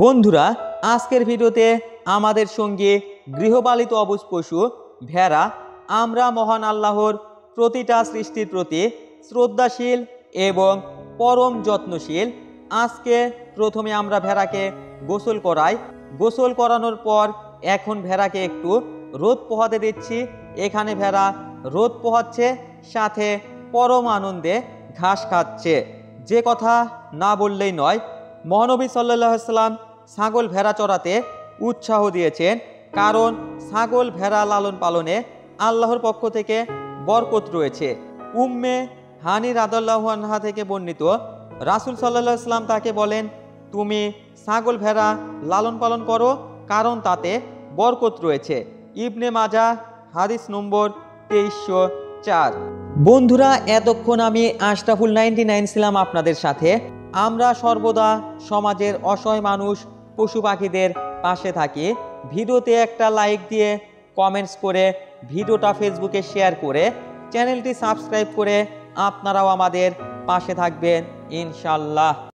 বন্ধুরা, আজকের ভিডিওতে আমাদের সঙ্গে গৃহপালিত অবুজ পশু ভেড়া। আমরা মহান আল্লাহর প্রতিটা সৃষ্টির প্রতি শ্রদ্ধাশীল এবং পরম যত্নশীল। আজকে প্রথমে আমরা ভেড়াকে গোসল করাই। গোসল করানোর পর এখন ভেড়াকে একটু রোদ পোহাতে দিচ্ছি। এখানে ভেড়া রোদ পোহাচ্ছে, সাথে পরম আনন্দে ঘাস খাচ্ছে। যে কথা না বললেই নয়, মহানবী সাল্লাল্লাহু আলাইহি সাল্লাম ছাগল ভেড়া চড়াতে উৎসাহ দিয়েছেন, কারণ ছাগল ভেড়া লালন পালনে আল্লাহর পক্ষ থেকে বরকত রয়েছে। উম্মে হানি রাদিয়াল্লাহু আনহা থেকে বর্ণিত, রাসূল সাল্লাল্লাহু আলাইহি সাল্লাম তাকে বলেন, তুমি ছাগল ভেড়া লালন পালন করো, কারণ তাতে বরকত রয়েছে। ইবনে মাজাহ হাদিস নম্বর 2304। বন্ধুরা, এতক্ষণ আমি আশরাফুল 99 ছিলাম আপনাদের সাথে। আমরা সর্বদা সমাজের অসহায় মানুষ পশু পাখিদের পাশে থাকি। ভিডিওতে একটা লাইক দিয়ে, কমেন্টস করে, ভিডিওটা ফেসবুকে শেয়ার করে, চ্যানেলটি সাবস্ক্রাইব করে আপনারাও আমাদের পাশে থাকবেন ইনশাল্লাহ।